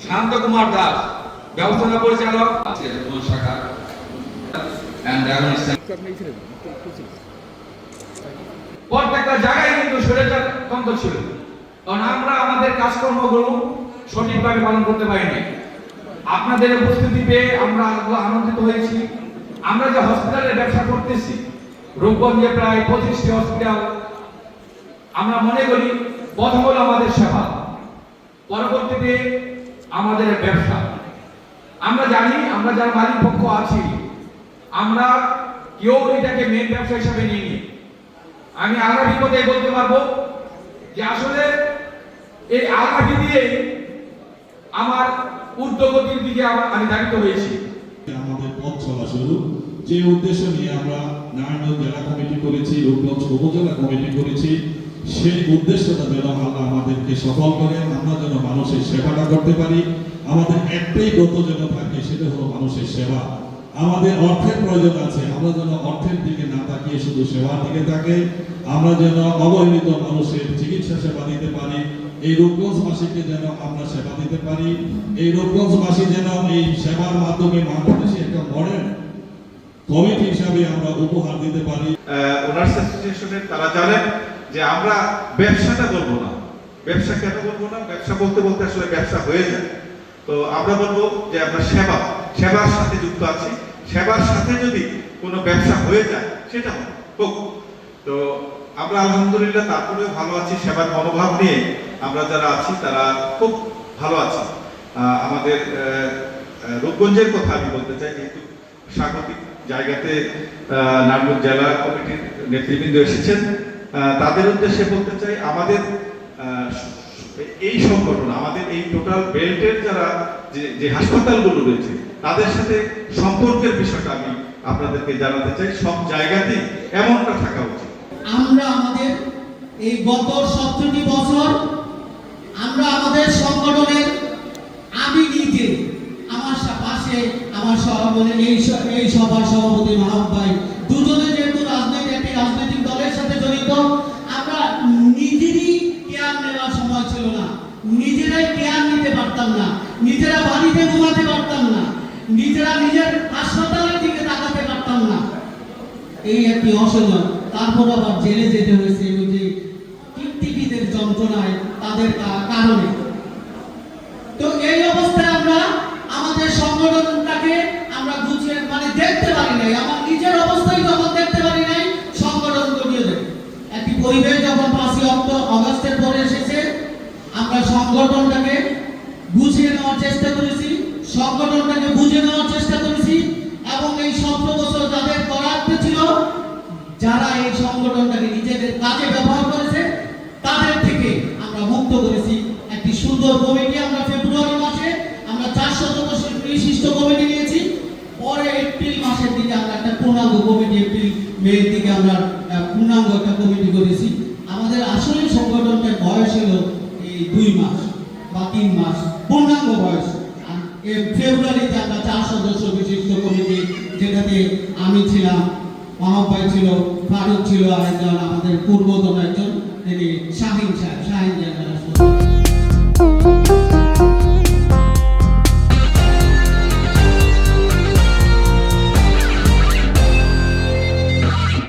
শান্ত কুমার দাস, ব্যবস্থাপনা পরিচালক শাখা। প্রত্যেকটা জায়গায় কিন্তু স্বৈরতন্ত্র ছিল, কারণ আমরা আমাদের কাজকর্মগুলো সঠিকভাবে পালন করতে পারিনি। আপনাদের উপস্থিতি পেয়ে আমরা আনন্দিত হয়েছি। আমরা যে হসপিটালের ব্যবসা করতেছি, রূপগঞ্জে প্রায় 25টি হসপিটাল, আমরা মনে করি প্রথম হলো আমাদের সেবা, পরবর্তীতে আমাদের ব্যবসা। আমরা জানি আমরা যারা মালিক পক্ষ আছি, আমরা কেউ এটাকে মেন ব্যবসা হিসাবে নিইনি। আমি আগামী কথাই বলতে পারবো যে আসলে এই আগামী দিয়ে আমার ঊর্ধ্বগতির দিকে আমি ধাবিত হয়েছি। আমাদের পথ চলা শুরু, যে উদ্দেশ্য নিয়ে আমরা নারায়ণগঞ্জ জেলা কমিটি করেছি, রূপগঞ্জ উপজেলা কমিটি করেছি, সেই উদ্দেশ্যটা যেন আল্লাহ আমাদেরকে সফল করে, আমরা যেন মানুষের সেবাটা করতে পারি। আমাদের একটাই ব্রত যেন থাকে, সেটা হলো মানুষের সেবা। আমাদের অর্থের প্রয়োজন আছে, আমরা যেন অর্থের দিকে না তাকিয়ে শুধু সেবার দিকে তাকে, আমরা যেন অবহেলিত মানুষের চিকিৎসা সেবা দিতে পারি। এই রূপগঞ্জবাসীকে যেন আমরা সেবা দিতে পারি, এই রূপগঞ্জবাসী যেন এই সেবার মাধ্যমে বাংলাদেশে একটা মডেল কমিটি হিসাবে আমরা উপহার দিতে পারি। ওনার্স অ্যাসোসিয়েশনের তারা জানেন যে আমরা ব্যবসাটা বলবো না। ব্যবসা কেন বলবো না? ব্যবসা বলতে বলতে আসলে ব্যবসা হয়ে যায়। তো আমরা বলবো যে আমরা সেবার সাথে যুক্ত আছি। সেবার সাথে যদি কোনো ব্যবসা হয়ে যায় সেটা হোক। তো আমরা আলহামদুলিল্লাহ তারপরেও ভালো আছি। সেবার মনোভাব নিয়ে আমরা যারা আছি তারা খুব ভালো আছি। আমাদের রূপগঞ্জের কথা আমি বলতে চাই, যেহেতু স্বাগতিক জায়গাতে নারায়ণগঞ্জ জেলা কমিটির নেতৃবৃন্দ এসেছেন, তাদের উদ্দেশ্যে বলতে চাই আমাদের এই সংগঠন, আমাদের এই টোটাল বেল্টের যারা যে হাসপাতালগুলো রয়েছে তাদের সাথে সম্পর্কের বিষয়টা আমি আপনাদেরকে জানাতে চাই। সব জায়গাতেই এমনটা থাকা উচিত। আমরা আমাদের এই গত 17টি বছর আমরা আমাদের সংগঠনের, আমি নিজে আমার পাশে আমার এই সভার সভাপতি মাহবুব ভাই, দুজনে যেহেতু একটি রাজনৈতিক দলের সাথে জড়িত, আমরা নিজেরই কেয়ার নেওয়ার সময় ছিল না, নিজেরাই কেয়ার নিতে পারতাম না, নিজেরা বাড়িতে ঘুমাতে পারতাম না, নিজেরা নিজের হাসপাতালের দিকে তাকাতে পারতাম না। এই একটি অসহ্য। তারপর আবার জেলে যেতে হয়েছে ওই যে কীর্তিবিদের যন্ত্রণায়, তাদের কারণে। তো এই অবস্থায় আমরা আমাদের সংগঠনটাকে আমরা গুছিয়ে দেখতে পারি নাই, আমার নিজের অবস্থায় যখন দেখতে পারি নাই, সংগঠন গড়িয়ে দেয় একটি পরিবেশ। যখন 5ই অগস্টের পরে এসেছে, আমরা সংগঠনটাকে গুছিয়ে নেওয়ার চেষ্টা করেছি, সংগঠনটাকে বুঝে নেওয়ার চেষ্টা করেছি, এবং এই 17 বছর যাদের করাতে ছিল, যারা এই সংগঠনটাকে নিজেদের কাজে ব্যবহার করেছে, তাদের থেকে আমরা মুক্ত করেছি। একটি সুন্দর কমিটি আমরা ফেব্রুয়ারি মাসে আমরা 4 সদস্য বিশিষ্ট কমিটি নিয়েছি। পরে এপ্রিল মাসের দিকে আমরা একটা পূর্ণাঙ্গ কমিটি, এপ্রিল মের দিকে আমরা পূর্ণাঙ্গ একটা কমিটি করেছি। আমাদের আসলে সংগঠনটার বয়স হলো এই 2 মাস বা 3 মাস পূর্ণাঙ্গ বয়স। আর ফেব্রুয়ারিতে আমরা 4 সদস্য বিশিষ্ট কমিটি, যেটাতে আমি ছিলাম, মাহবুব ভাই ছিল, ফারুক ছিল, আরেকজন আমাদের পূর্বতন একজন তিনি শাহিন